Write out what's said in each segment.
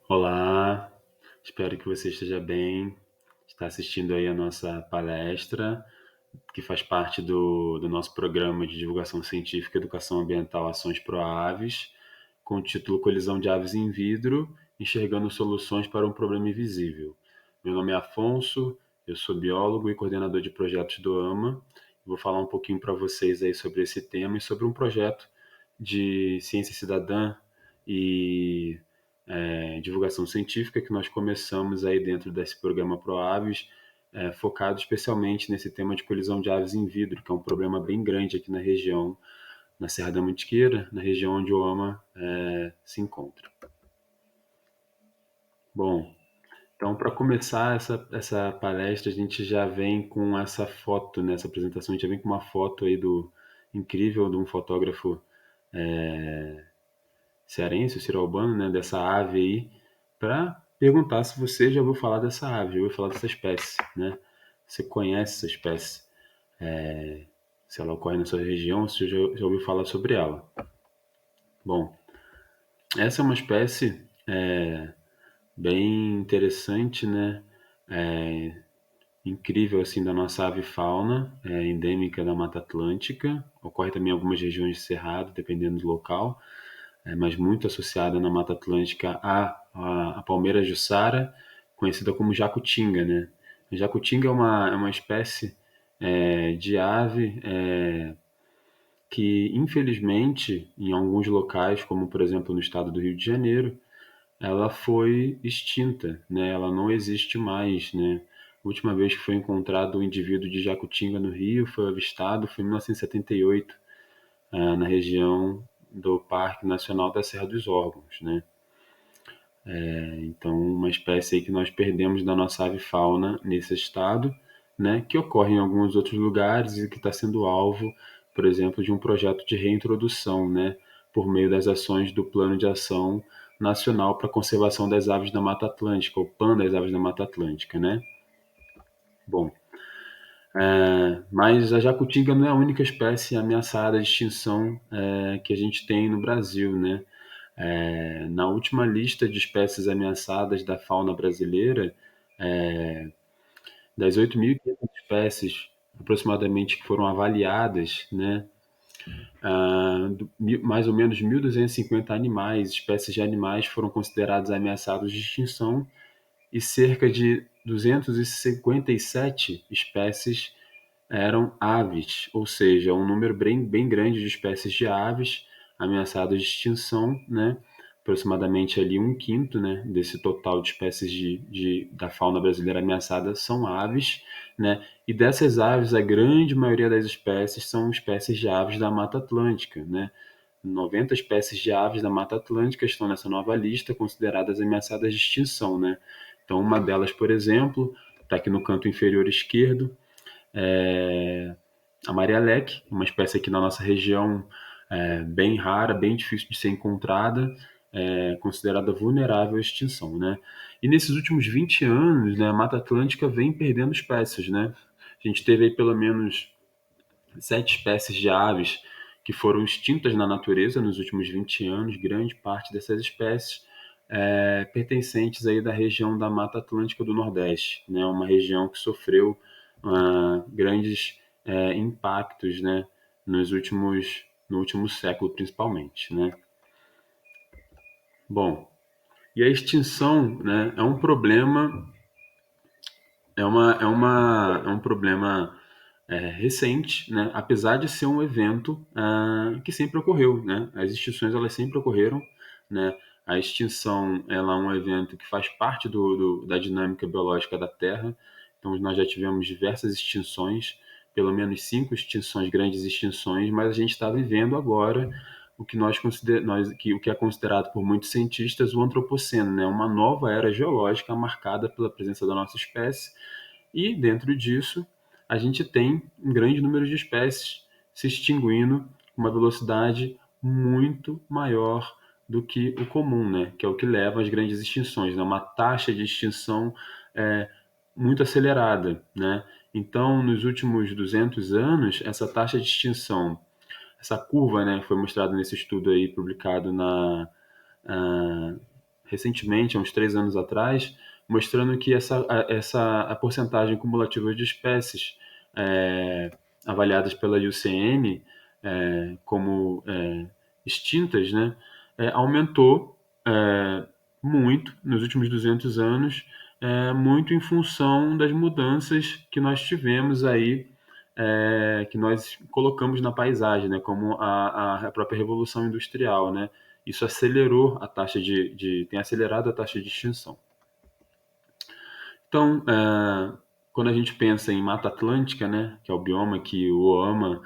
Olá, espero que você esteja bem. Está assistindo aí a nossa palestra, que faz parte do nosso programa de divulgação científica, educação ambiental, ações pro-aves, com o título Colisão de Aves em Vidro, enxergando soluções para um problema invisível. Meu nome é Afonso, eu sou biólogo e coordenador de projetos do AMA. Vou falar um pouquinho para vocês aí sobre esse tema e sobre um projeto de ciência cidadã e divulgação científica que nós começamos aí dentro desse programa ProAves, focado especialmente nesse tema de colisão de aves em vidro, que é um problema bem grande aqui na região, na Serra da Mantiqueira, na região onde o AMA se encontra. Bom, então para começar essa palestra, a gente já vem com essa foto, nessa apresentação, a gente já vem com uma foto aí do incrível de um fotógrafo cearense, o Ciro Albano, né, dessa ave aí, para perguntar se você já ouviu falar dessa ave, já ouviu falar dessa espécie, né? Você conhece essa espécie? Se ela ocorre na sua região, se você já ouviu falar sobre ela. Bom, essa é uma espécie bem interessante, né? É, incrível assim da nossa ave fauna, endêmica da Mata Atlântica. Ocorre também em algumas regiões de cerrado, dependendo do local. Mas muito associada na Mata Atlântica à palmeira jussara, conhecida como jacutinga, né? A jacutinga é uma espécie de ave que, infelizmente, em alguns locais, como por exemplo no estado do Rio de Janeiro, ela foi extinta, né? Ela não existe mais, né? A última vez que foi encontrado um indivíduo de jacutinga no Rio foi avistado foi em 1978, na região do Parque Nacional da Serra dos Órgãos, né? Então, uma espécie aí que nós perdemos da nossa avifauna nesse estado, né, que ocorre em alguns outros lugares e que está sendo alvo, por exemplo, de um projeto de reintrodução, né, por meio das ações do Plano de Ação Nacional para a Conservação das Aves da Mata Atlântica, o PAN das Aves da Mata Atlântica, né? Bom, mas a jacutinga não é a única espécie ameaçada de extinção que a gente tem no Brasil, né? Na última lista de espécies ameaçadas da fauna brasileira, das 8.500 espécies aproximadamente que foram avaliadas, né, mais ou menos 1.250 animais, espécies de animais foram considerados ameaçados de extinção e cerca de 257 espécies eram aves, ou seja, um número bem grande de espécies de aves ameaçadas de extinção, né? Aproximadamente ali um quinto, né, desse total de espécies da fauna brasileira ameaçada são aves, né? E dessas aves, a grande maioria das espécies são espécies de aves da Mata Atlântica, né? 90 espécies de aves da Mata Atlântica estão nessa nova lista, consideradas ameaçadas de extinção, né? Então, uma delas, por exemplo, está aqui no canto inferior esquerdo, é a Maria Leque, uma espécie aqui na nossa região bem rara, bem difícil de ser encontrada, considerada vulnerável à extinção, né? E nesses últimos 20 anos, né, a Mata Atlântica vem perdendo espécies, né? A gente teve aí pelo menos 7 espécies de aves que foram extintas na natureza nos últimos 20 anos, grande parte dessas espécies pertencentes aí da região da Mata Atlântica do Nordeste, né? Uma região que sofreu grandes impactos, né? No último século principalmente, né? Bom, e a extinção, né, é um problema, é um problema recente, né? Apesar de ser um evento que sempre ocorreu, né? As extinções elas sempre ocorreram, né? A extinção ela é um evento que faz parte da dinâmica biológica da Terra. Então nós já tivemos diversas extinções, pelo menos 5 extinções, grandes extinções, mas a gente está vivendo agora o que o que é considerado por muitos cientistas o antropoceno, né? Uma nova era geológica marcada pela presença da nossa espécie e dentro disso a gente tem um grande número de espécies se extinguindo com uma velocidade muito maior do que o comum, né? Que é o que leva às grandes extinções, né? Uma taxa de extinção é, muito acelerada, né? Então, nos últimos 200 anos, essa taxa de extinção, essa curva, né, foi mostrada nesse estudo aí publicado na recentemente, há uns 3 anos atrás, mostrando que a porcentagem cumulativa de espécies é, avaliadas pela IUCN como extintas, né, aumentou muito nos últimos 200 anos, muito em função das mudanças que nós tivemos aí, que nós colocamos na paisagem, né, como a própria Revolução Industrial, né? Isso acelerou a taxa tem acelerado a taxa de extinção. Então, quando a gente pensa em Mata Atlântica, né, que é o bioma que o OAMA,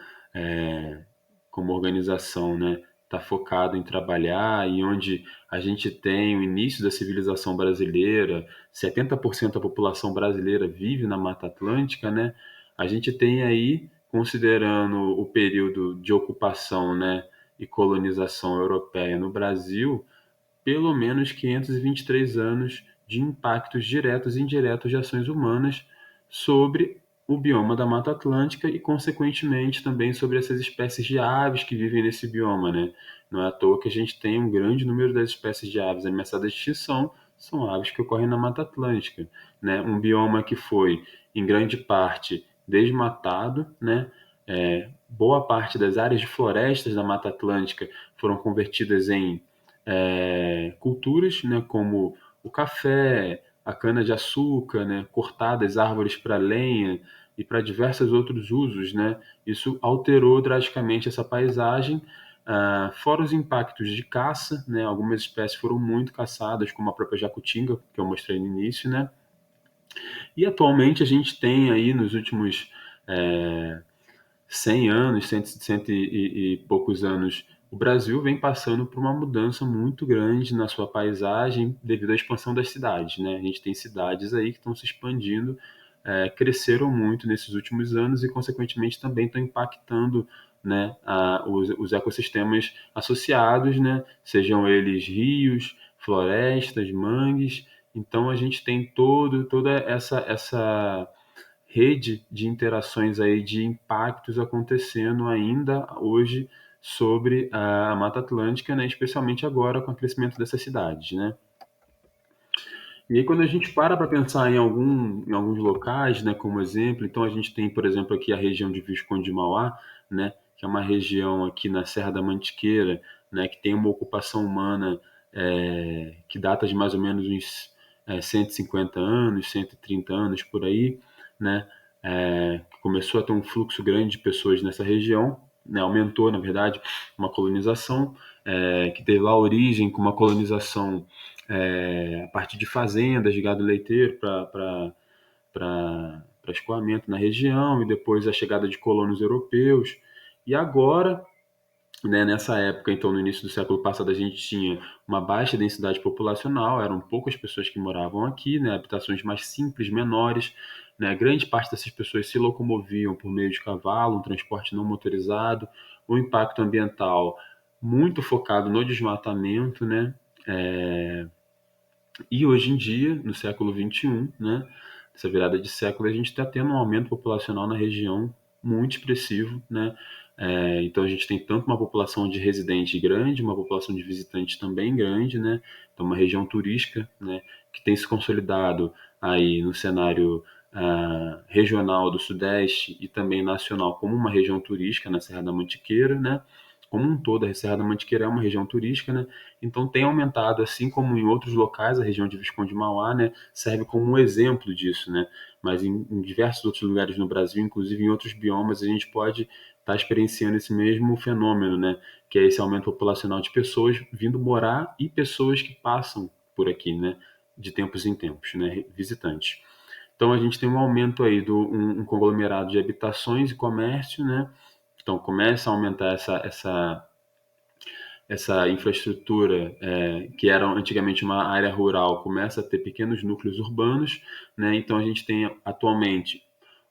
como organização, né, está focado em trabalhar e onde a gente tem o início da civilização brasileira, 70% da população brasileira vive na Mata Atlântica, né, a gente tem aí, considerando o período de ocupação, né, e colonização europeia no Brasil, pelo menos 523 anos de impactos diretos e indiretos de ações humanas sobre o bioma da Mata Atlântica e, consequentemente, também sobre essas espécies de aves que vivem nesse bioma, né? Não é à toa que a gente tem um grande número das espécies de aves ameaçadas de extinção, são aves que ocorrem na Mata Atlântica, né? Um bioma que foi, em grande parte, desmatado, né? Boa parte das áreas de florestas da Mata Atlântica foram convertidas em culturas, né, como o café, a cana-de-açúcar, né, cortadas árvores para lenha e para diversos outros usos, né? Isso alterou drasticamente essa paisagem, fora os impactos de caça, né? Algumas espécies foram muito caçadas, como a própria jacutinga, que eu mostrei no início, né? E atualmente a gente tem aí nos últimos 100 anos, cento e poucos anos, o Brasil vem passando por uma mudança muito grande na sua paisagem devido à expansão das cidades, né? A gente tem cidades aí que estão se expandindo, cresceram muito nesses últimos anos e, consequentemente, também estão impactando, né, os ecossistemas associados, né? Sejam eles rios, florestas, mangues. Então, a gente tem toda essa rede de interações aí, de impactos acontecendo ainda hoje sobre a Mata Atlântica, né, especialmente agora com o crescimento dessas cidades, né? E aí quando a gente para pensar em alguns locais, né, como exemplo, então a gente tem, por exemplo, aqui a região de Visconde de Mauá, né, que é uma região aqui na Serra da Mantiqueira, né, que tem uma ocupação humana que data de mais ou menos uns 150 anos, 130 anos por aí, né, começou a ter um fluxo grande de pessoas nessa região, né, aumentou, na verdade, uma colonização, que teve lá origem com uma colonização a partir de fazendas de gado leiteiro para escoamento na região, e depois a chegada de colonos europeus. E agora, né, nessa época, então no início do século passado, a gente tinha uma baixa densidade populacional, eram poucas pessoas que moravam aqui, né, habitações mais simples, menores, né, grande parte dessas pessoas se locomoviam por meio de cavalo, um transporte não motorizado, o impacto ambiental muito focado no desmatamento, né, e hoje em dia, no século XXI, né, essa virada de século, a gente está tendo um aumento populacional na região muito expressivo, né? Então a gente tem tanto uma população de residente grande, uma população de visitantes também grande, né? Então uma região turística, né, que tem se consolidado aí no cenário regional do Sudeste e também nacional como uma região turística na Serra da Mantiqueira, né? Como um todo, a Serra da Mantiqueira é uma região turística, né? Então tem aumentado, assim como em outros locais, a região de Visconde de Mauá, né, serve como um exemplo disso, né? Mas em diversos outros lugares no Brasil, inclusive em outros biomas, a gente pode estar experienciando esse mesmo fenômeno, né? Que é esse aumento populacional de pessoas vindo morar e pessoas que passam por aqui, né? De tempos em tempos, né? Visitantes. Então a gente tem um aumento aí um conglomerado de habitações e comércio, né? Então começa a aumentar essa infraestrutura, que era antigamente uma área rural, começa a ter pequenos núcleos urbanos, né? Então a gente tem atualmente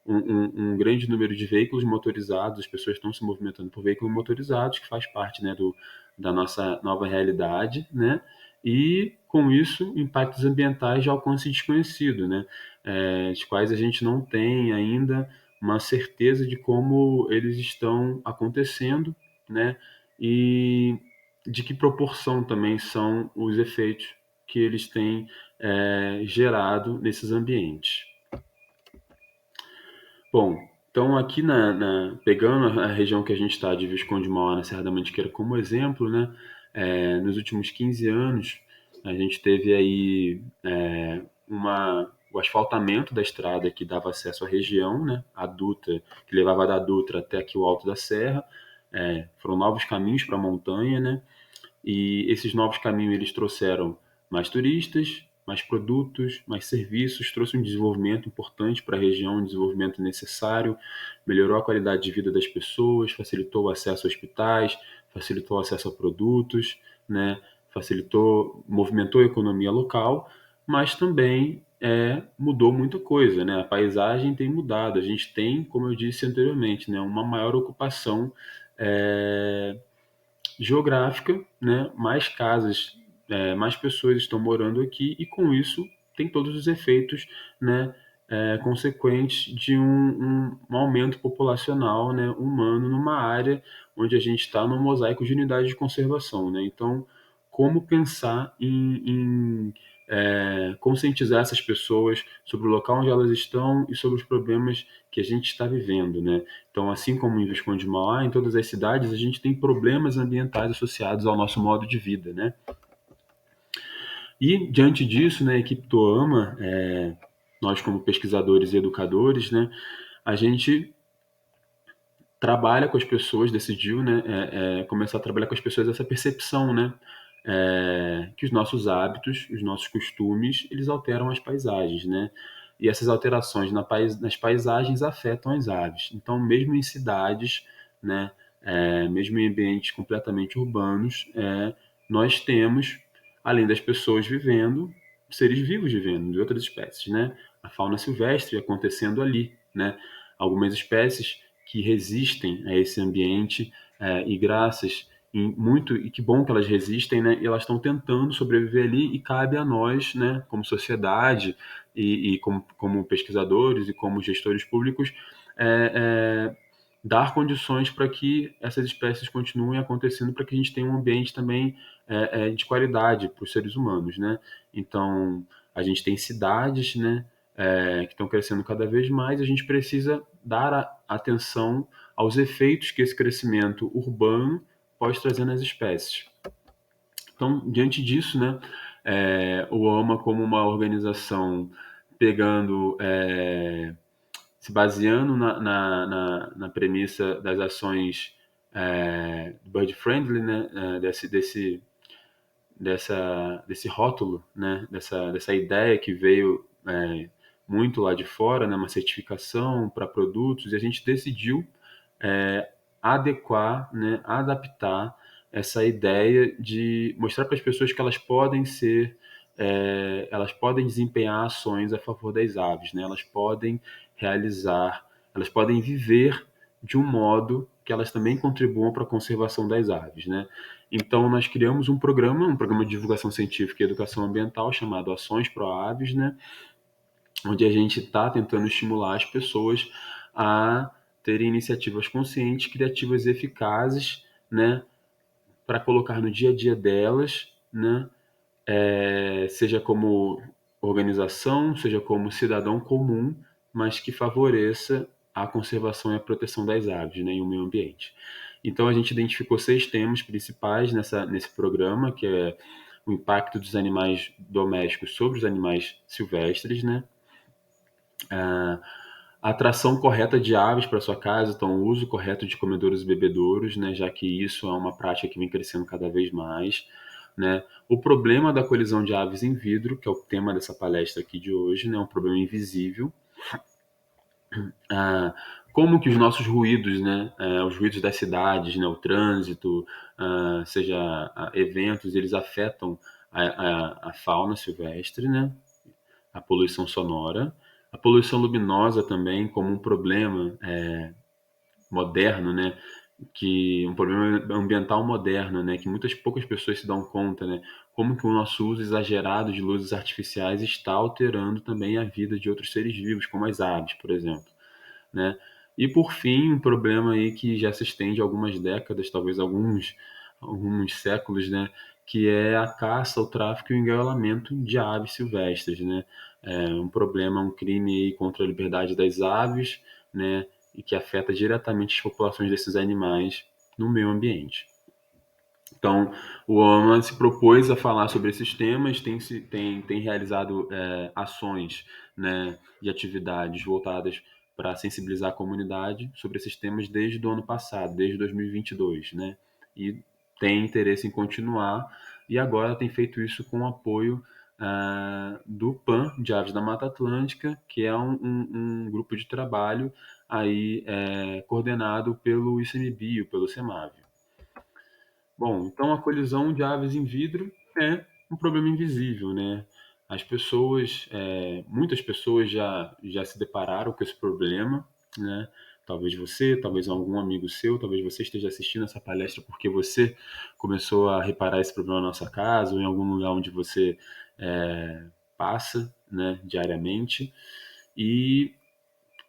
um grande número de veículos motorizados, as pessoas estão se movimentando por veículos motorizados, que faz parte, né, da nossa nova realidade, né? E com isso impactos ambientais de alcance desconhecido, né? Os quais a gente não tem ainda uma certeza de como eles estão acontecendo, né? E de que proporção também são os efeitos que eles têm gerado nesses ambientes. Bom, então aqui pegando a região que a gente está de Visconde de Mauá, na Serra da Mantiqueira, como exemplo, né, nos últimos 15 anos, a gente teve aí o asfaltamento da estrada que dava acesso à região, né, a Dutra, que levava da Dutra até aqui o Alto da Serra, foram novos caminhos para a montanha, né, e esses novos caminhos eles trouxeram mais turistas, mais produtos, mais serviços, trouxe um desenvolvimento importante para a região, um desenvolvimento necessário, melhorou a qualidade de vida das pessoas, facilitou o acesso a hospitais, facilitou o acesso a produtos, né? Movimentou a economia local, mas também mudou muita coisa, né? A paisagem tem mudado, a gente tem, como eu disse anteriormente, né, uma maior ocupação é, geográfica, né? Mais casas, mais pessoas estão morando aqui e com isso tem todos os efeitos, né? Consequentes de um aumento populacional, né? Humano numa área onde a gente está no mosaico de unidades de conservação, né? Então, como pensar em conscientizar essas pessoas sobre o local onde elas estão e sobre os problemas que a gente está vivendo, né? Então, assim como em Visconde de Mauá, em todas as cidades, a gente tem problemas ambientais associados ao nosso modo de vida, né? E, diante disso, né, a equipe Toama, nós como pesquisadores e educadores, né, a gente trabalha com as pessoas, decidiu, né, começar a trabalhar com as pessoas essa percepção, né, que os nossos hábitos, os nossos costumes, eles alteram as paisagens, né, e essas alterações nas paisagens afetam as aves. Então, mesmo em cidades, né, mesmo em ambientes completamente urbanos, nós temos, além das pessoas vivendo, seres vivos vivendo, de outras espécies, né, a fauna silvestre acontecendo ali, né, algumas espécies que resistem a esse ambiente e graças e que bom que elas resistem, né? E elas estão tentando sobreviver ali e cabe a nós, né, como sociedade e como pesquisadores e como gestores públicos, dar condições para que essas espécies continuem acontecendo, para que a gente tenha um ambiente também de qualidade para os seres humanos, né? Então, a gente tem cidades, né, que estão crescendo cada vez mais, a gente precisa dar atenção aos efeitos que esse crescimento urbano pode trazer nas espécies. Então, diante disso, né, o AMA como uma organização pegando, se baseando na premissa das ações bird friendly, né, desse rótulo, né, dessa ideia que veio muito lá de fora, né, uma certificação para produtos, e a gente decidiu adequar, né, adaptar essa ideia de mostrar para as pessoas que elas podem ser, elas podem desempenhar ações a favor das aves, né? Elas podem realizar, elas podem viver de um modo que elas também contribuam para a conservação das aves, né? Então nós criamos um programa de divulgação científica e educação ambiental chamado Ações Pro Aves, né? Onde a gente está tentando estimular as pessoas a terem iniciativas conscientes, criativas e eficazes, né, para colocar no dia a dia delas, né, seja como organização, seja como cidadão comum, mas que favoreça a conservação e a proteção das aves, né, em um meio ambiente. Então a gente identificou 6 temas principais nesse programa, que é o impacto dos animais domésticos sobre os animais silvestres, né, a atração correta de aves para sua casa, então o uso correto de comedouros e bebedouros, né, já que isso é uma prática que vem crescendo cada vez mais, né? O problema da colisão de aves em vidro, que é o tema dessa palestra aqui de hoje, né, um problema invisível. Ah, como que os nossos ruídos, né, os ruídos das cidades, né, o trânsito, seja eventos, eles afetam a fauna silvestre, né? A poluição sonora, a poluição luminosa também como um problema moderno, né? Que um problema ambiental moderno, né? Que poucas pessoas se dão conta, né? Como que o nosso uso exagerado de luzes artificiais está alterando também a vida de outros seres vivos, como as aves, por exemplo, né? E por fim, um problema aí que já se estende há algumas décadas, talvez alguns séculos, né? que é a caça, o tráfico e o engaiolamento de aves silvestres, né? É um problema, um crime aí contra a liberdade das aves, né? E que afeta diretamente as populações desses animais no meio ambiente. Então, o OMA se propôs a falar sobre esses temas, tem realizado ações, né, e atividades voltadas para sensibilizar a comunidade sobre esses temas desde o ano passado, desde 2022, né, e tem interesse em continuar, e agora tem feito isso com o apoio do PAN, de Aves da Mata Atlântica, que é um grupo de trabalho aí coordenado pelo ICMBio, pelo SEMAV. Bom, então a colisão de aves em vidro é um problema invisível, né? As pessoas, muitas pessoas já se depararam com esse problema, né? Talvez você, talvez algum amigo seu, talvez você esteja assistindo essa palestra porque você começou a reparar esse problema na sua casa ou em algum lugar onde você passa, né, diariamente. E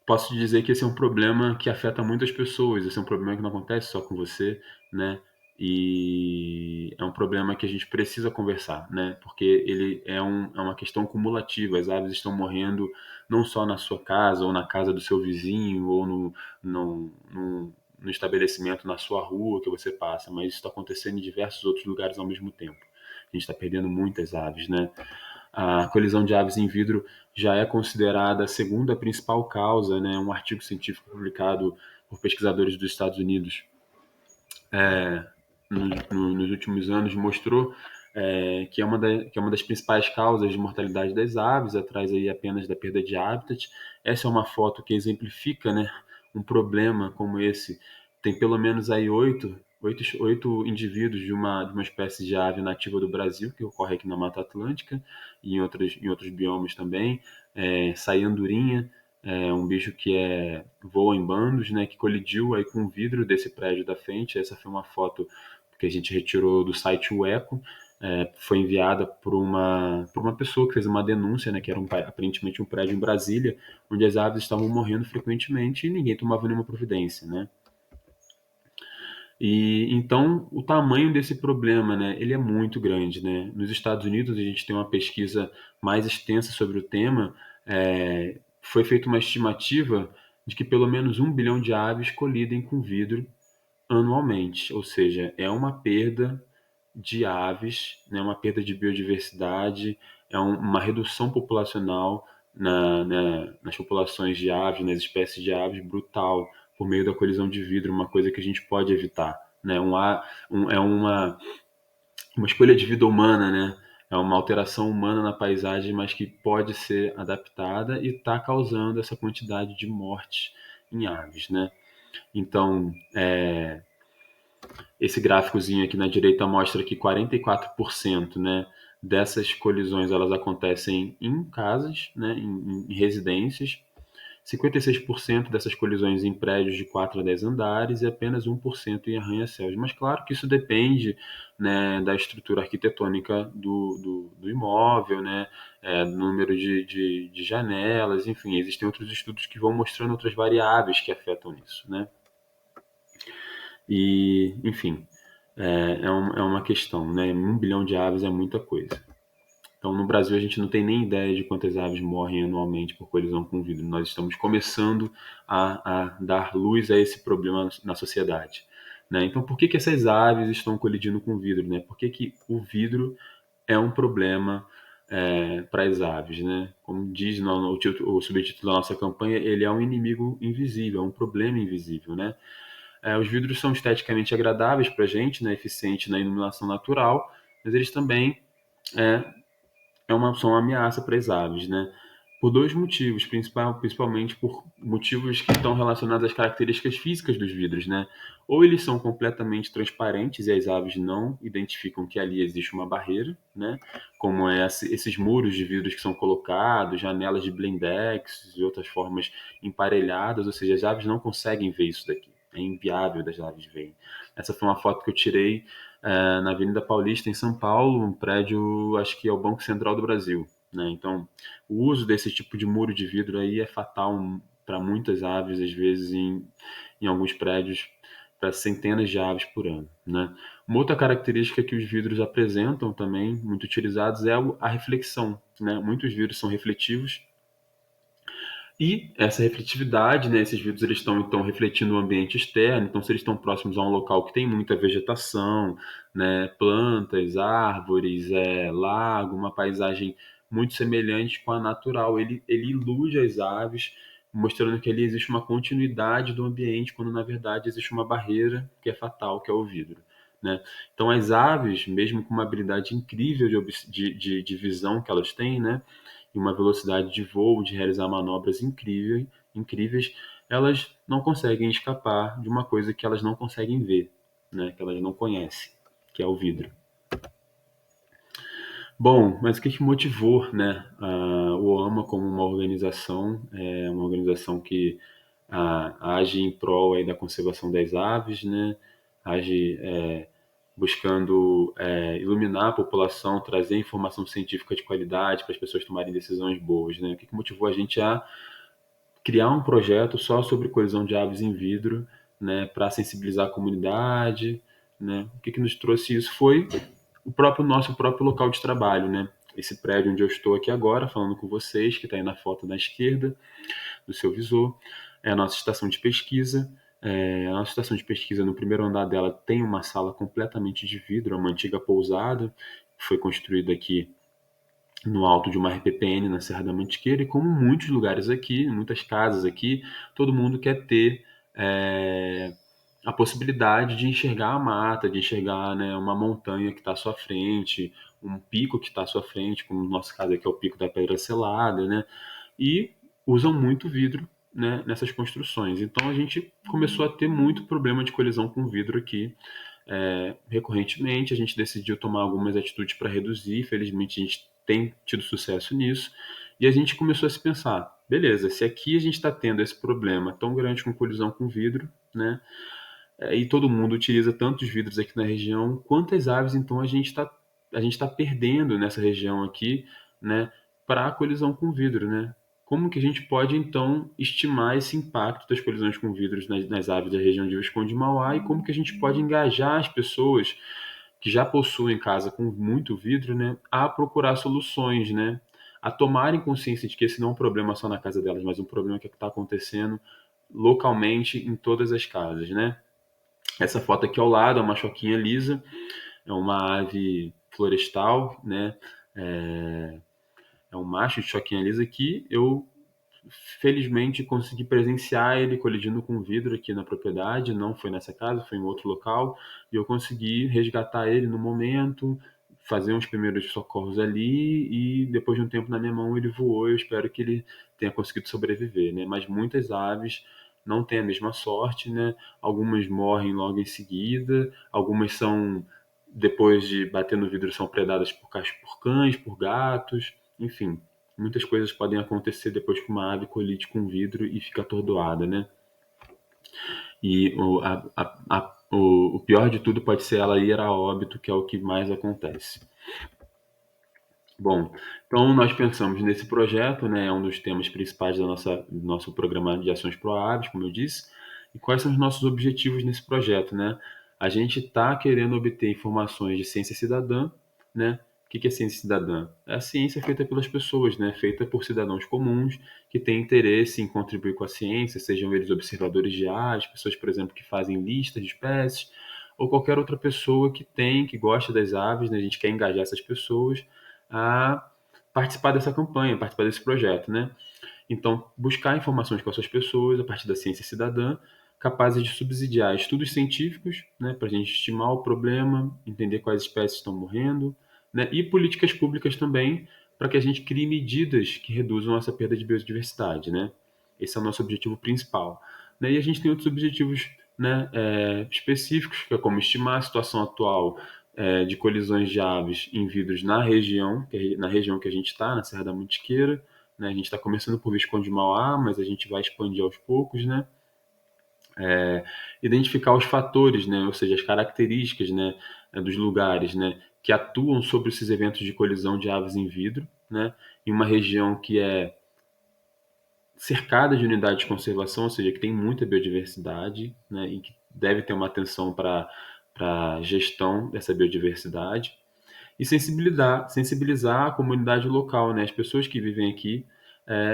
posso te dizer que esse é um problema que afeta muitas pessoas. Esse é um problema que não acontece só com você, né? E é um problema que a gente precisa conversar, né? Porque ele é uma questão cumulativa. As aves estão morrendo não só na sua casa ou na casa do seu vizinho ou no estabelecimento na sua rua que você passa, mas isso está acontecendo em diversos outros lugares ao mesmo tempo. A gente está perdendo muitas aves, né? A colisão de aves em vidro já é considerada a segunda principal causa, né? Um artigo científico publicado por pesquisadores dos Estados Unidos nos últimos anos mostrou que é uma das principais causas de mortalidade das aves, atrás aí apenas da perda de hábitat. Essa é uma foto que exemplifica, né, um problema como esse. Tem pelo menos aí oito indivíduos de uma espécie de ave nativa do Brasil, que ocorre aqui na Mata Atlântica e em outros biomas também. Saiandurinha, um bicho que voa em bandos, né, que colidiu aí com o vidro desse prédio da frente. Essa foi uma foto que a gente retirou do site O Eco, foi enviada por uma pessoa que fez uma denúncia, né, que era aparentemente um prédio em Brasília, onde as aves estavam morrendo frequentemente e ninguém tomava nenhuma providência, né? E então o tamanho desse problema, né, ele é muito grande, né? Nos Estados Unidos a gente tem uma pesquisa mais extensa sobre o tema. Foi feita uma estimativa de que pelo menos 1 bilhão de aves colidem com vidro anualmente, ou seja, é uma perda de aves, né, uma perda de biodiversidade, uma redução populacional nas populações de aves, nas espécies de aves, brutal, por meio da colisão de vidro, uma coisa que a gente pode evitar. Né? É uma escolha de vida humana, né? É uma alteração humana na paisagem, mas que pode ser adaptada e está causando essa quantidade de mortes em aves, né? Então, esse gráficozinho aqui na direita mostra que 44%, né, dessas colisões elas acontecem em casas, né, em residências, 56% dessas colisões em prédios de 4 a 10 andares e apenas 1% em arranha-céus. Mas claro que isso depende, né, da estrutura arquitetônica do imóvel, né, do número de janelas, enfim, existem outros estudos que vão mostrando outras variáveis que afetam isso, né? E, enfim, é uma questão, né? 1 bilhão de aves é muita coisa. Então, no Brasil, a gente não tem nem ideia de quantas aves morrem anualmente por colisão com vidro. Nós estamos começando a dar luz a esse problema na sociedade. Né? Então, por que, que essas aves estão colidindo com vidro? Né? Por que, que o vidro é um problema para as aves? Né? Como diz o subtítulo da nossa campanha, ele é um inimigo invisível, é um problema invisível. Né? Os vidros são esteticamente agradáveis para a gente, né? Eficiente na iluminação natural, mas eles também é, são uma ameaça para as aves, né? Por dois motivos, principalmente por motivos que estão relacionados às características físicas dos vidros, né? Ou eles são completamente transparentes e as aves não identificam que ali existe uma barreira, né? Como esses muros de vidros que são colocados, janelas de blindex e outras formas emparelhadas, ou seja, as aves não conseguem ver isso daqui. É inviável das aves verem. Essa foi uma foto que eu tirei na Avenida Paulista, em São Paulo, um prédio, acho que é o Banco Central do Brasil. Né? Então, o uso desse tipo de muro de vidro aí é fatal para muitas aves, às vezes em alguns prédios para centenas de aves por ano, né? Uma outra característica que os vidros apresentam também, muito utilizados, é a reflexão, né? Muitos vidros são refletivos e essa refletividade, né, esses vidros eles estão então refletindo o ambiente externo, então se eles estão próximos a um local que tem muita vegetação, né, plantas, árvores, lago, uma paisagem muito semelhante com a natural, ele ilude as aves, mostrando que ali existe uma continuidade do ambiente, quando na verdade existe uma barreira que é fatal, que é o vidro. Né? Então as aves, mesmo com uma habilidade incrível de visão que elas têm, né? E uma velocidade de voo, de realizar manobras incríveis, elas não conseguem escapar de uma coisa que elas não conseguem ver, né? Que elas não conhecem, que é o vidro. Bom, mas o que que motivou, né, o AMA como uma organização, uma organização que age em prol aí da conservação das aves, né, age buscando iluminar a população, trazer informação científica de qualidade para as pessoas tomarem decisões boas, né? O que que motivou a gente a criar um projeto só sobre colisão de aves em vidro, né, para sensibilizar a comunidade, né? O que que nos trouxe isso foi o próprio nosso próprio local de trabalho, né? Esse prédio onde eu estou aqui agora, falando com vocês, que está aí na foto da esquerda do seu visor, é a nossa estação de pesquisa. A nossa estação de pesquisa, no primeiro andar dela, tem uma sala completamente de vidro, é uma antiga pousada, que foi construída aqui no alto de uma RPPN na Serra da Mantiqueira, e como muitos lugares aqui, muitas casas aqui, todo mundo quer ter é, a possibilidade de enxergar a mata, de enxergar, né, uma montanha que está à sua frente, um pico que está à sua frente, como no nosso caso aqui é o Pico da Pedra Selada, né? E usam muito vidro, né, nessas construções. Então a gente começou a ter muito problema de colisão com vidro aqui. Recorrentemente, a gente decidiu tomar algumas atitudes para reduzir. Felizmente, a gente tem tido sucesso nisso. E a gente começou a se pensar: beleza, se aqui a gente está tendo esse problema tão grande com colisão com vidro, né? E todo mundo utiliza tantos vidros aqui na região, quantas aves então a gente está perdendo nessa região aqui, né, para a colisão com vidro, né? Como que a gente pode então estimar esse impacto das colisões com vidros nas aves da região de Visconde e Mauá, e como que a gente pode engajar as pessoas que já possuem casa com muito vidro, né, a procurar soluções, né, a tomarem consciência de que esse não é um problema só na casa delas, mas um problema que está acontecendo localmente em todas as casas, né? Essa foto aqui ao lado é uma choquinha lisa, é uma ave florestal, né? É, é um macho de choquinha lisa que eu felizmente consegui presenciar ele colidindo com vidro aqui na propriedade. Não foi nessa casa, foi em outro local, e eu consegui resgatar ele no momento, fazer uns primeiros socorros ali, e depois de um tempo na minha mão ele voou. Eu espero que ele tenha conseguido sobreviver, né? Mas muitas aves não têm a mesma sorte, né? Algumas morrem logo em seguida, algumas são, depois de bater no vidro, são predadas por cães, por gatos, enfim. Muitas coisas podem acontecer depois que uma ave colide com vidro e fica atordoada, né? E o pior de tudo pode ser ela ir a óbito, que é o que mais acontece. Bom, então nós pensamos nesse projeto, né? É um dos temas principais do nosso programa de ações pro aves, como eu disse. E quais são os nossos objetivos nesse projeto, né? A gente está querendo obter informações de ciência cidadã, né? O que que é ciência cidadã? É a ciência feita pelas pessoas, né? Feita por cidadãos comuns que têm interesse em contribuir com a ciência, sejam eles observadores de aves, pessoas, por exemplo, que fazem listas de espécies, ou qualquer outra pessoa que gosta das aves, né? A gente quer engajar essas pessoas a participar dessa campanha, participar desse projeto, né? Então, buscar informações com essas pessoas a partir da ciência cidadã, capazes de subsidiar estudos científicos, né, para a gente estimar o problema, entender quais espécies estão morrendo, né, e políticas públicas também, para que a gente crie medidas que reduzam essa perda de biodiversidade, né? Esse é o nosso objetivo principal. Né? E a gente tem outros objetivos, né, específicos, que é como estimar a situação atual de colisões de aves em vidros na região que a gente está, na Serra da Mantiqueira, né? A gente está começando por Visconde de Mauá, mas a gente vai expandir aos poucos, né? Identificar os fatores, né? Ou seja, as características, né, dos lugares, né, que atuam sobre esses eventos de colisão de aves em vidro, né? Em uma região que é cercada de unidades de conservação, ou seja, que tem muita biodiversidade, né, e que deve ter uma atenção para a gestão dessa biodiversidade, e sensibilizar a comunidade local, né, as pessoas que vivem aqui,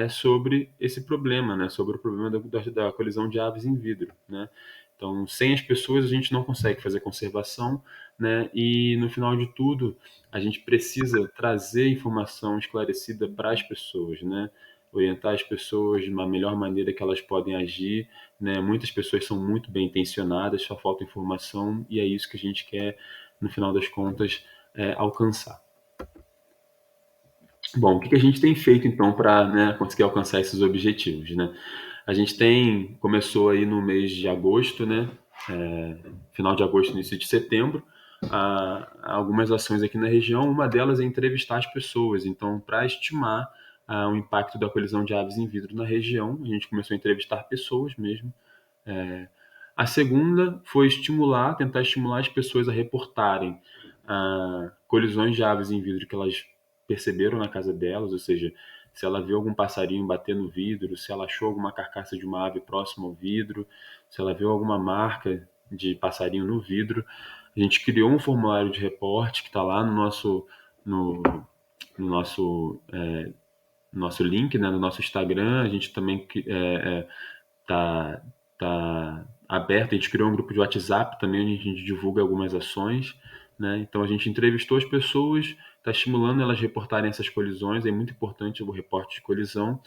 sobre esse problema, né, sobre o problema da colisão de aves em vidro, né. Então, sem as pessoas a gente não consegue fazer conservação, né, e no final de tudo a gente precisa trazer informação esclarecida para as pessoas, né, orientar as pessoas de uma melhor maneira que elas podem agir, né. Muitas pessoas são muito bem intencionadas, só falta informação e é isso que a gente quer, no final das contas, alcançar. Bom, o que a gente tem feito então para, né, conseguir alcançar esses objetivos, né? A gente começou aí no mês de agosto, né? Final de agosto, início de setembro, algumas ações aqui na região. Uma delas é entrevistar as pessoas. Então, para estimar o impacto da colisão de aves em vidro na região, a gente começou a entrevistar pessoas mesmo. A segunda foi tentar estimular as pessoas a reportarem colisões de aves em vidro que elas perceberam na casa delas, ou seja, se ela viu algum passarinho bater no vidro, se ela achou alguma carcaça de uma ave próxima ao vidro, se ela viu alguma marca de passarinho no vidro. A gente criou um formulário de reporte que está lá no nosso link, né, no nosso Instagram. A gente também tá aberto, a gente criou um grupo de WhatsApp também, onde a gente divulga algumas ações, né? Então a gente entrevistou as pessoas, está estimulando elas a reportarem essas colisões, é muito importante o reporte de colisão,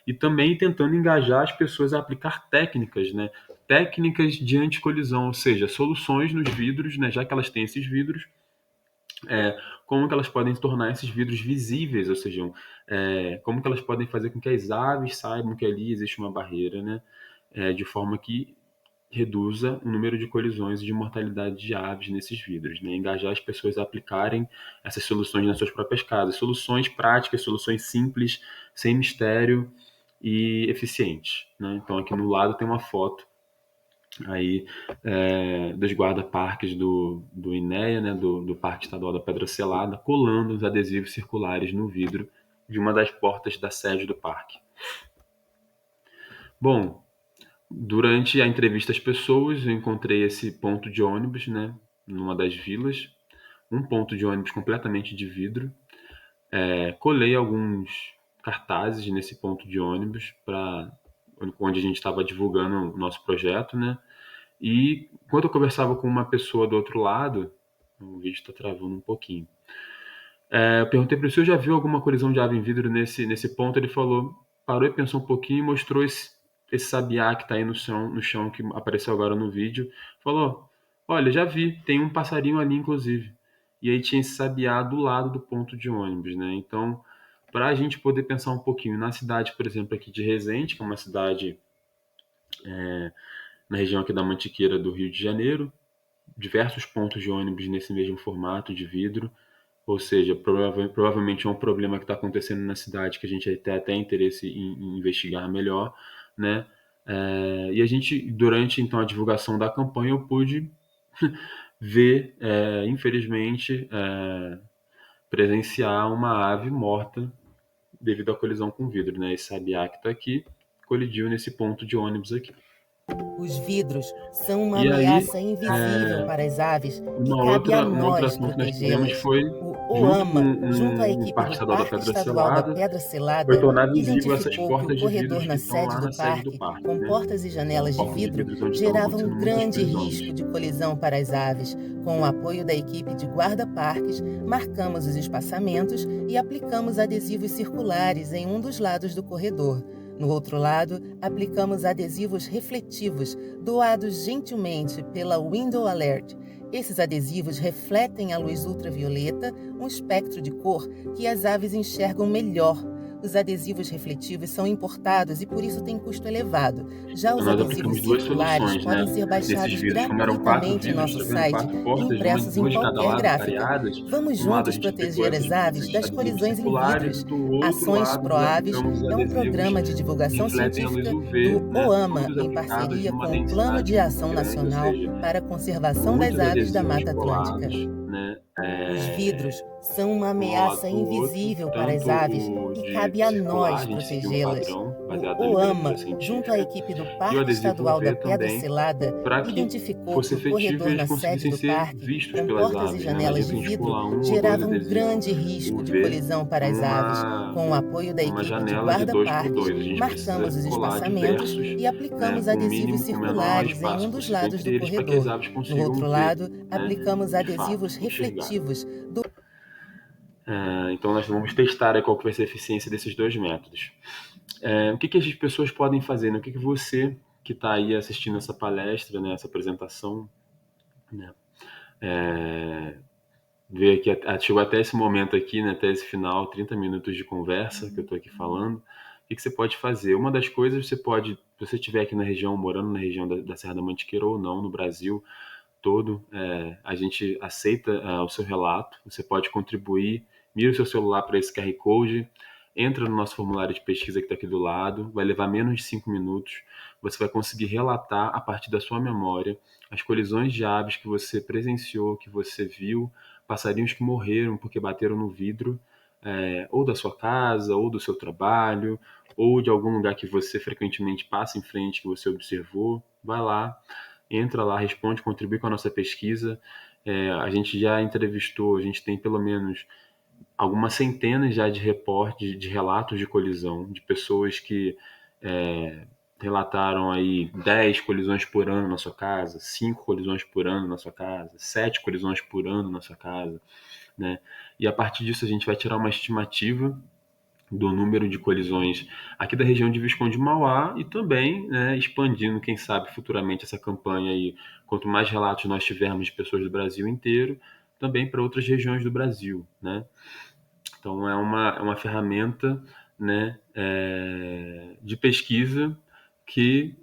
e também tentando engajar as pessoas a aplicar técnicas, né? Técnicas de anticolisão, ou seja, soluções nos vidros, né? Já que elas têm esses vidros, como que elas podem tornar esses vidros visíveis, ou seja, como que elas podem fazer com que as aves saibam que ali existe uma barreira, né? De forma que reduza o número de colisões e de mortalidade de aves nesses vidros, né? Engajar as pessoas a aplicarem essas soluções nas suas próprias casas. Soluções práticas, soluções simples, sem mistério e eficientes, né? Então aqui no lado tem uma foto aí dos guarda-parques do INEA, né? do Parque Estadual da Pedra Selada, colando os adesivos circulares no vidro de uma das portas da sede do parque. Bom, durante a entrevista às pessoas, eu encontrei esse ponto de ônibus, né, numa das vilas, um ponto de ônibus completamente de vidro. Colei alguns cartazes nesse ponto de ônibus onde a gente estava divulgando o nosso projeto, né? E enquanto eu conversava com uma pessoa do outro lado, o vídeo está travando um pouquinho. Eu perguntei para ele se eu já viu alguma colisão de ave em vidro nesse ponto. Ele parou e pensou um pouquinho e mostrou esse sabiá que está aí no chão, que apareceu agora no vídeo. Falou: olha, já vi, tem um passarinho ali, inclusive. E aí tinha esse sabiá do lado do ponto de ônibus, né? Então, para a gente poder pensar um pouquinho na cidade, por exemplo, aqui de Resende, que é uma cidade na região aqui da Mantiqueira do Rio de Janeiro, diversos pontos de ônibus nesse mesmo formato de vidro. Ou seja, provavelmente é um problema que está acontecendo na cidade que a gente tem até interesse em investigar melhor, né? E a gente, durante então a divulgação da campanha, eu pude ver, infelizmente, presenciar uma ave morta devido à colisão com vidro, né? Esse sabiá que está aqui colidiu nesse ponto de ônibus aqui. Os vidros são uma E aí, ameaça invisível para as aves e uma cabe a outra, um outro nós assunto que nós tivemos protegê-las. foi, O junto com OAMA, junto à o equipe Parque do Estadual da Parque Pedra Estadual da Selada, Pedra foi Selada, tornar visível essas identificou que o portas de corredor vidros na que estão sede lá do na sede do parque, parque, com né? portas e janelas de Portas de vidro, vidros onde estão gerava um acontecendo muitas grande colisões. risco de colisão para as aves. Com o apoio da equipe de guarda-parques, marcamos os espaçamentos e aplicamos adesivos circulares em um dos lados do corredor. No outro lado, aplicamos adesivos refletivos, doados gentilmente pela Window Alert. Esses adesivos refletem a luz ultravioleta, um espectro de cor que as aves enxergam melhor. Os adesivos refletivos são importados e por isso têm custo elevado. Já Então os nós adesivos aplicamos duas circulares soluções, né? podem ser Nesses baixados vidros, como eram 4 gratuitamente em vidros, nosso tá vendo? site 4 e portas, impressos em duas de cada qualquer lado, gráfica. pareadas. Vamos De um lado a juntos gente aplicou proteger as aves esses das adesivos colisões em circulares, vidros. do outro Ações lado Pro nós Aves aplicamos os é um adesivos programa de que divulgação refletem a luz científica UV, do né? OAMA, Todos em aplicados parceria numa com o Plano densidade de muito Ação grande, ou Nacional seja, para a Conservação das muitos Aves da adesivos Mata Atlântica. colados, né? Os vidros são uma um ao lado ameaça do outro, invisível para as tanto aves o e de cabe a circular, nós a gente seguiu um protegê-las. padrão O baseado na literatura OAMA, junto à científica, equipe do e o Parque adesivo Estadual da V Pedra também, Selada, para que identificou que fosse o efetivo e corredor eles na sede conseguissem do ser parque, vistos com pelas portas e aves, né? janelas Imagina de se a gente vidro, colar um ou dois gerava um adesivos, grande risco o de V, colisão para as aves. Com o apoio da numa equipe de janela de 2 por guarda-parques, 2. A gente precisa marcamos os colar espaçamentos diversos, e né, aplicamos com o adesivos mínimo, com o menor circulares em espaço um dos possível lados entre do eles, para que as corredor. aves No consigam outro ver, lado, né, aplicamos de fato, adesivos enxergar. refletivos do Então nós vamos testar aí qual que vai ser a eficiência desses dois métodos. O que as pessoas podem fazer, né? O que você que está aí assistindo essa palestra, né, essa apresentação, né, vê que chegou até esse momento aqui, né, até esse final, 30 minutos de conversa que eu estou aqui falando. O que você pode fazer? Uma das coisas, você pode, se você estiver aqui na região, morando na região da Serra da Mantiqueira ou não, no Brasil todo, a gente aceita o seu relato. Você pode contribuir, mira o seu celular para esse QR Code, entra no nosso formulário de pesquisa que está aqui do lado, vai levar menos de 5 minutos. Você vai conseguir relatar, a partir da sua memória, as colisões de aves que você presenciou, que você viu, passarinhos que morreram porque bateram no vidro, ou da sua casa, ou do seu trabalho, ou de algum lugar que você frequentemente passa em frente, que você observou. Vai lá, entra lá, responde, contribui com a nossa pesquisa. A gente já entrevistou, a gente tem pelo menos algumas centenas já de reportes, de relatos de colisão, de pessoas que relataram aí 10 colisões por ano na sua casa, 5 colisões por ano na sua casa, 7 colisões por ano na sua casa, né? E a partir disso a gente vai tirar uma estimativa do número de colisões aqui da região de Visconde de Mauá e também, né, expandindo, quem sabe, futuramente essa campanha aí, quanto mais relatos nós tivermos de pessoas do Brasil inteiro, também para outras regiões do Brasil, né? Então é uma ferramenta, né, de pesquisa que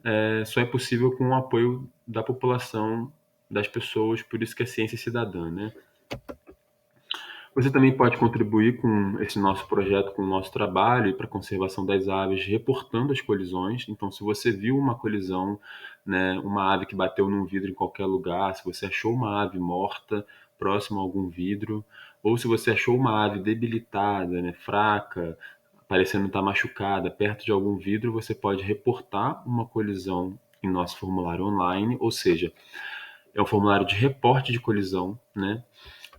só é possível com o apoio da população, das pessoas, por isso que é ciência cidadã, né? Você também pode contribuir com esse nosso projeto, com o nosso trabalho para a conservação das aves, reportando as colisões. Então, se você viu uma colisão, né, uma ave que bateu num vidro em qualquer lugar, se você achou uma ave morta próximo a algum vidro, ou se você achou uma ave debilitada, né, fraca, parecendo estar machucada, perto de algum vidro, você pode reportar uma colisão em nosso formulário online, ou seja, é um formulário de reporte de colisão, né?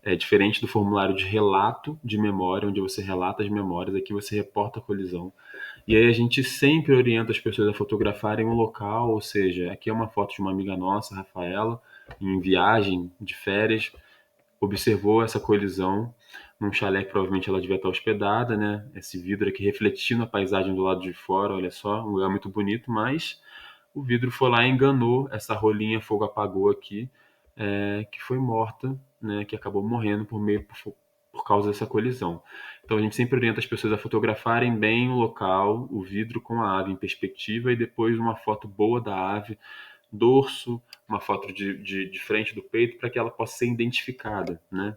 É diferente do formulário de relato de memória, onde você relata as memórias, aqui você reporta a colisão. E aí a gente sempre orienta as pessoas a fotografarem um local, ou seja, aqui é uma foto de uma amiga nossa, Rafaela, em viagem de férias, observou essa colisão num chalé que provavelmente ela devia estar hospedada, né? Esse vidro aqui refletindo a paisagem do lado de fora, olha só, um lugar muito bonito, mas o vidro foi lá e enganou essa rolinha, fogo apagou aqui, que foi morta, né, que acabou morrendo por causa dessa colisão. Então a gente sempre orienta as pessoas a fotografarem bem o local, o vidro com a ave em perspectiva e depois uma foto boa da ave, dorso, uma foto de frente do peito para que ela possa ser identificada, né?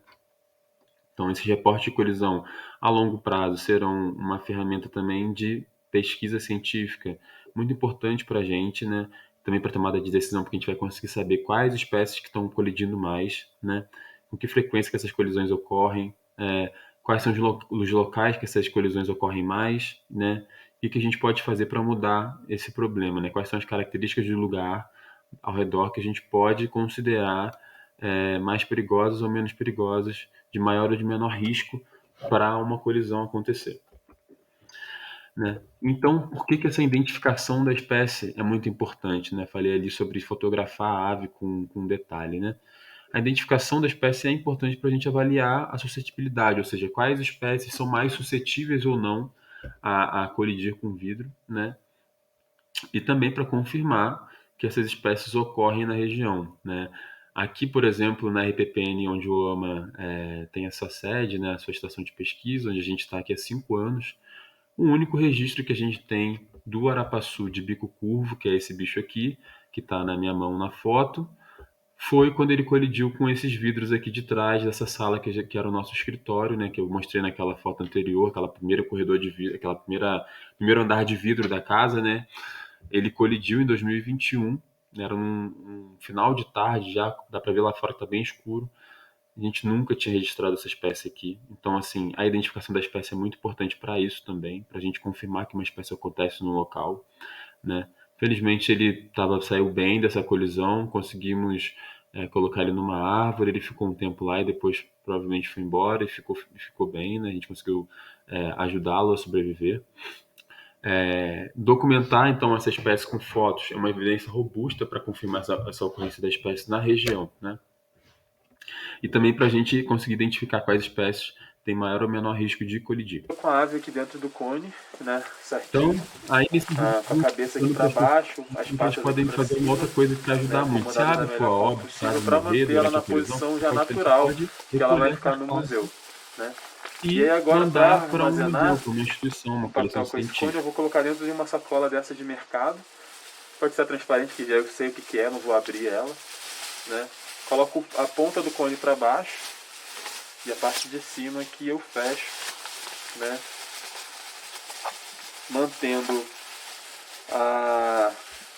Então, esses reportes de colisão a longo prazo serão uma ferramenta também de pesquisa científica muito importante para a gente, né? Também para tomada de decisão, porque a gente vai conseguir saber quais espécies que estão colidindo mais, né? Com que frequência que essas colisões ocorrem, quais são os locais que essas colisões ocorrem mais, né? E o que a gente pode fazer para mudar esse problema, né? Quais são as características do lugar ao redor que a gente pode considerar mais perigosas ou menos perigosas, de maior ou de menor risco para uma colisão acontecer, né? Então, por que essa identificação da espécie é muito importante, né? Falei ali sobre fotografar a ave com detalhe, né? A identificação da espécie é importante para a gente avaliar a suscetibilidade, ou seja, quais espécies são mais suscetíveis ou não a colidir com vidro, né? E também para confirmar que essas espécies ocorrem na região, né? Aqui, por exemplo, na RPPN, onde o AMA tem a sua sede, né, a sua estação de pesquisa, onde a gente está aqui há 5 anos, o único registro que a gente tem do arapaçu de bico curvo, que é esse bicho aqui, que está na minha mão na foto, foi quando ele colidiu com esses vidros aqui de trás dessa sala que era o nosso escritório, né, que eu mostrei naquela foto anterior, aquela primeira corredor de vidro, aquela primeiro andar de vidro da casa, né? Ele colidiu em 2021, era um final de tarde já, dá para ver lá fora que tá bem escuro. A gente nunca tinha registrado essa espécie aqui. Então, assim, a identificação da espécie é muito importante para isso também, para a gente confirmar que uma espécie acontece no local, né? Felizmente saiu bem dessa colisão, conseguimos colocar ele numa árvore, ele ficou um tempo lá e depois provavelmente foi embora e ficou bem, né? A gente conseguiu ajudá-lo a sobreviver. Documentar então essa espécie com fotos é uma evidência robusta para confirmar essa ocorrência da espécie na região, né? E também para a gente conseguir identificar quais espécies têm maior ou menor risco de colidir. Com a ave aqui dentro do cone, né, Então, certinho, aí nesse vídeo, com a cabeça aqui para baixo, as vocês patas podem aqui para fazer uma cima, outra coisa que vai né, ajudar muito. Se a acomodada da ave for a melhor forma óbito, se a possível ave para morrer manter ela durante na a colisão, posição você já pode fazer, você natural pode que ela vai recolher ficar essa no carcaça museu, né. E e aí agora para mandar para um armazenar museu, para uma instituição, uma um coleção papel com esse cone, eu científica. vou colocar dentro de uma sacola dessa de mercado. Pode ser transparente, que já eu sei o que é, não vou abrir ela, né. Coloco a ponta do cone para baixo e a parte de cima aqui eu fecho, né, mantendo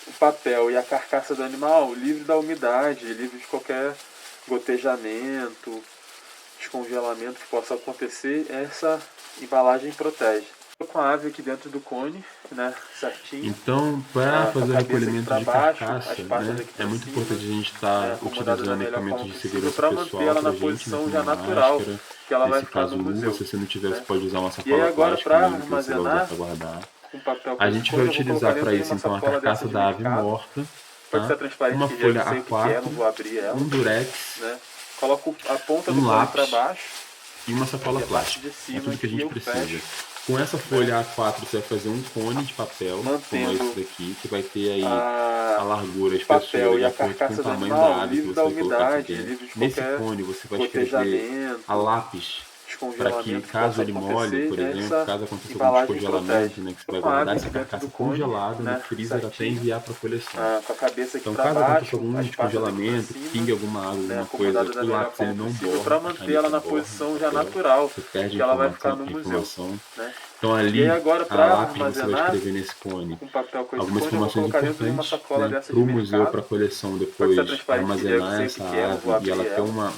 o papel e a carcaça do animal livre da umidade, livre de qualquer gotejamento, descongelamento que possa acontecer. Essa embalagem protege. Estou com a ave aqui dentro do cone, né, certinho. Então, para Com a fazer o cabeça aqui recolhimento para de baixo, carcaça, as patas né, aqui é para muito cima, importante a gente né, estar acomodada da utilizando melhor equipamentos forma de possível segurança para manter pessoal ela para na a gente, né, posição como já uma natural máscara, que ela vai nesse ficar caso no luva, museu, se você não tiver, você né. pode usar uma E aí sacola agora plástica para mesmo que você vai usar armazenar para guardar. um papel com A esse gente vai cone, eu vou colocar utilizar para dentro de isso uma então a sacola carcaça dessa de da ave mercado. morta, Pode ser tá? transparente, Uma que já eu folha sei o que é, A4, não vou abrir ela, um durex, né. Coloco a ponta do um cone para lápis baixo e uma sacola e a parte plástica. de É cima tudo que a aqui gente eu precisa. fecho, Com essa né, folha A4 você vai fazer um cone de papel, como é esse mantendo daqui, que vai ter aí a largura, a o papel espessura e de a acordo com o carcaça do tamanho da animal ave que livre você da vai colocar aqui umidade, dentro. livre de Nesse qualquer cone você vai escrever a gotejamento, lápis para que, descongelamento que caso possa ele molhe, acontecer. por exemplo, Essa caso aconteça algum embalagem protege. descongelamento, né, que você Tô vai com a guardar ave essa aqui dentro do carcaça cone, congelada no né, freezer até certinho, enviar para a coleção. com a cabeça aqui Então, para caso aconteça baixo, algum as patas aqui para descongelamento, cima, pingue alguma água, né, alguma coisa, acomodada da o melhor lápis ele forma não possível borra, para a manter ela caneta na borra no posição já papel, natural você perde que ela vai ficar no museu, informação. né. Então, E aí ali, agora a para lápis você vai armazenar escrever nesse cone com papel com esse algumas cone, eu vou informações colocar dentro de uma importantes, sacola né, dessa para de o museu, para mercado. a coleção Pode ser depois transparente, que já eu armazenar sei o essa que é, não vou ave e ela abrir ter ela, né. uma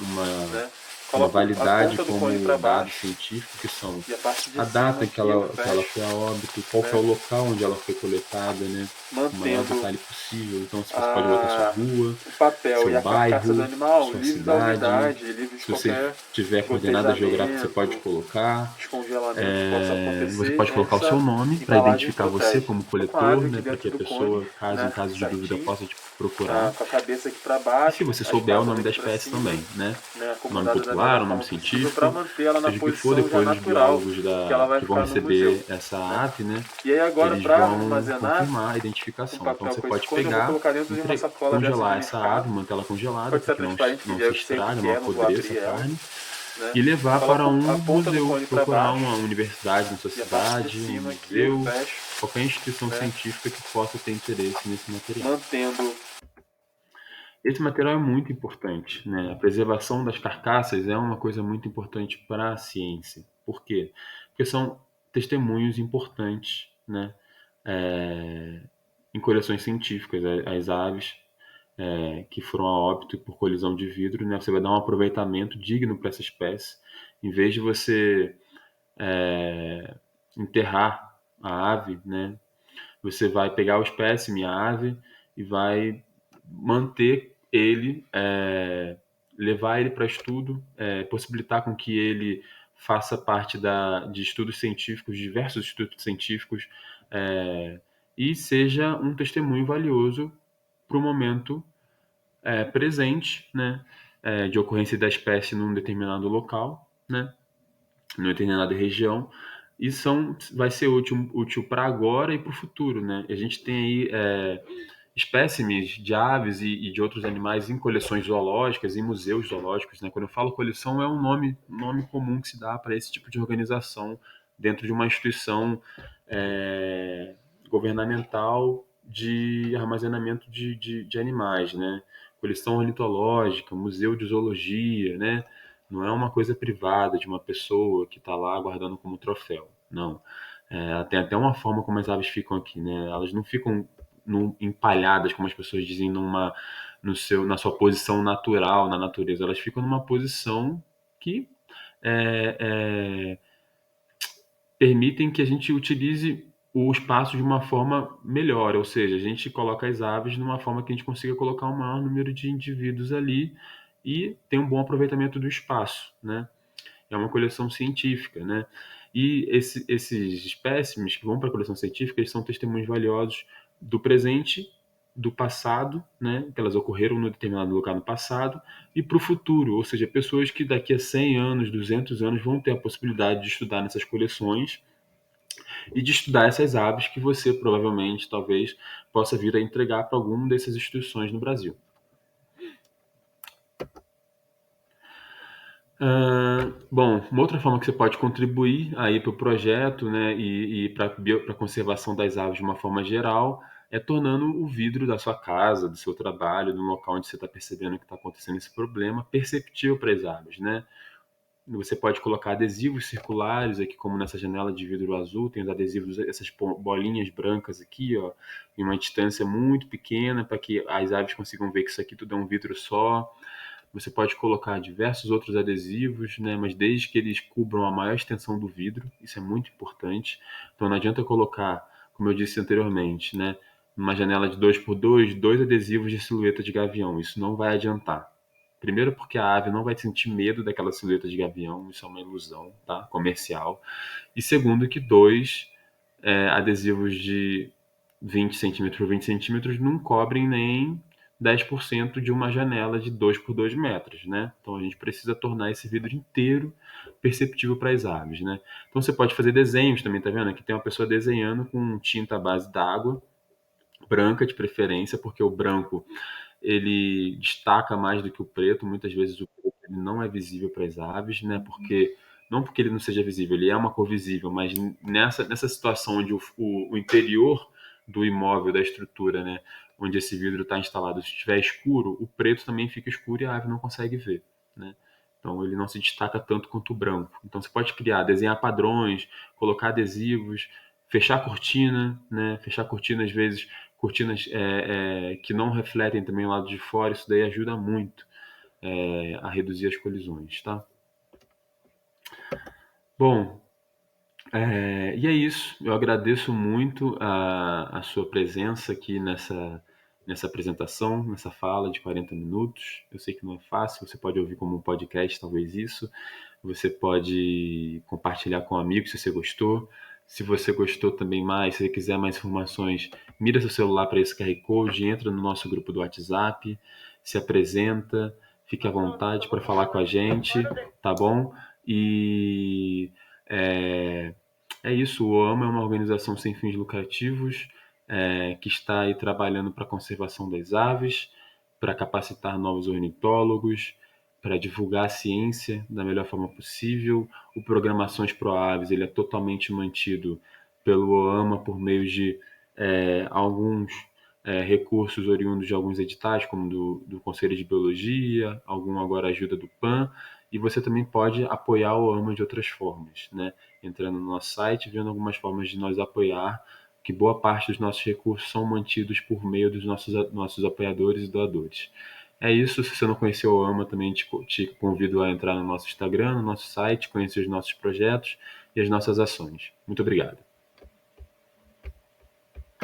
Coloco a validade ponta do cone para como dado baixo científico, que são e a parte de a cima data aqui eu que ela fecho, foi a óbito, qual que é né, o local onde ela foi coletada, né? O maior mantendo detalhe possível. Então, se você pode botar sua rua, o papel seu e a carcaça do bairro, animal sua livre da cidade. umidade, livre de Se você qualquer tiver coordenada geográfica, você pode gotejamento, colocar. descongelamento que possa Você acontecer. pode colocar o seu Essa nome para embalagem identificar você protege. como Tô com a ave coletor, aqui né? Para que dentro a do cone, pessoa, caso em né, caso de dúvida, certinho, possa te procurar. com a cabeça aqui para E se baixo, você as souber o patas nome da aqui para espécie cima, também, né? né, Nome acomodada da popular, melhor o nome forma possível para científico, manter ela na seja o que for, posição já depois os natural biólogos que ela vai que vão ficar no museu, receber essa né. ave, né? E aí agora Eles para vão armazenar confirmar a com identificação. Então papel você com esse pode cone, eu vou pegar, colocar dentro de uma sacola dessa de congelar essa ave, mercado. manter ela congelada Pode ser para que transparente, que não já se eu sei o estrague, que não é, não vou apodreça a abrir ela, carne, né. e levar para Coloco um a ponta do museu, cone para procurar baixo uma universidade na sua e a parte de cidade, um cima aqui eu museu, fecho, qualquer instituição né, científica que possa ter interesse nesse material. mantendo Esse material é muito importante, né? A preservação das carcaças é uma coisa muito importante para a ciência. Por quê? Porque são testemunhos importantes, né? É, em coleções científicas, as aves que foram a óbito por colisão de vidro, né? Você vai dar um aproveitamento digno para essa espécie, em vez de você enterrar a ave, né? Você vai pegar o espécime, a ave, e vai manter ele, levar ele para estudo, possibilitar com que ele faça parte de estudos científicos, diversos estudos científicos, e seja um testemunho valioso para o momento presente, né, de ocorrência da espécie num determinado local, né, numa determinada região, e vai ser útil para agora e para o futuro, né? A gente tem aí espécimes de aves e de outros animais em coleções zoológicas, em museus zoológicos, né? Quando eu falo coleção, é um nome comum que se dá para esse tipo de organização dentro de uma instituição governamental de armazenamento de animais, né? Coleção ornitológica, museu de zoologia, né? Não é uma coisa privada de uma pessoa que está lá guardando como troféu, não. Tem até uma forma como as aves ficam aqui, né? Elas não ficam empalhadas, como as pessoas dizem, na sua posição natural na natureza, elas ficam numa posição que é, é, permitem que a gente utilize o espaço de uma forma melhor, ou seja, a gente coloca as aves numa forma que a gente consiga colocar um maior número de indivíduos ali e ter um bom aproveitamento do espaço, né? É uma coleção científica, né? E esses espécimes que vão para a coleção científica, eles são testemunhos valiosos do presente, do passado, né? Que elas ocorreram no determinado lugar no passado, e para o futuro, ou seja, pessoas que daqui a 100 anos, 200 anos vão ter a possibilidade de estudar nessas coleções e de estudar essas aves que você provavelmente, talvez, possa vir a entregar para alguma dessas instituições no Brasil. Bom, uma outra forma que você pode contribuir aí para o projeto, né, e para a conservação das aves de uma forma geral, é tornando o vidro da sua casa, do seu trabalho, no local onde você está percebendo que está acontecendo esse problema, perceptível para as aves, né? Você pode colocar adesivos circulares aqui, como nessa janela de vidro azul, tem os adesivos, essas bolinhas brancas aqui, ó, em uma distância muito pequena, para que as aves consigam ver que isso aqui tudo é um vidro só. Você pode colocar diversos outros adesivos, né, mas desde que eles cubram a maior extensão do vidro, isso é muito importante. Então não adianta colocar, como eu disse anteriormente, né, numa janela de 2x2, dois adesivos de silhueta de gavião. Isso não vai adiantar. Primeiro porque a ave não vai sentir medo daquela silhueta de gavião, isso é uma ilusão, tá? Comercial. E segundo que dois adesivos de 20 centímetros por 20 centímetros não cobrem nem 10% de uma janela de 2 por 2 metros, né? Então a gente precisa tornar esse vidro inteiro perceptível para as aves, né? Então você pode fazer desenhos também, tá vendo? Aqui tem uma pessoa desenhando com tinta à base d'água, branca de preferência, porque o branco ele destaca mais do que o preto. Muitas vezes o preto ele não é visível para as aves, né? Porque não porque ele não seja visível, ele é uma cor visível, mas nessa situação onde o interior do imóvel, da estrutura, né, onde esse vidro está instalado, se estiver escuro, o preto também fica escuro e a ave não consegue ver, né? Então ele não se destaca tanto quanto o branco. Então você pode criar, desenhar padrões, colocar adesivos, fechar a cortina, né? Fechar a cortina às vezes cortinas que não refletem também o lado de fora, isso daí ajuda muito a reduzir as colisões, tá? Bom, e é isso. Eu agradeço muito a sua presença aqui nessa apresentação, nessa fala de 40 minutos. Eu sei que não é fácil, você pode ouvir como um podcast, talvez isso. Você pode compartilhar com amigos se você gostou. Se você gostou também mais, se você quiser mais informações, mira seu celular para esse QR Code, entra no nosso grupo do WhatsApp, se apresenta, fique à vontade para falar com a gente, tá bom? E é, é isso, o OAMA é uma organização sem fins lucrativos que está aí trabalhando para a conservação das aves, para capacitar novos ornitólogos, para divulgar a ciência da melhor forma possível. O Programações Pro Aves ele é totalmente mantido pelo OAMA por meio de alguns recursos oriundos de alguns editais, como do Conselho de Biologia, algum agora ajuda do PAN, e você também pode apoiar o OAMA de outras formas, né? Entrando no nosso site, vendo algumas formas de nós apoiar, que boa parte dos nossos recursos são mantidos por meio dos nossos apoiadores e doadores. É isso, se você não conheceu o AMA, também te convido a entrar no nosso Instagram, no nosso site, conhecer os nossos projetos e as nossas ações. Muito obrigado.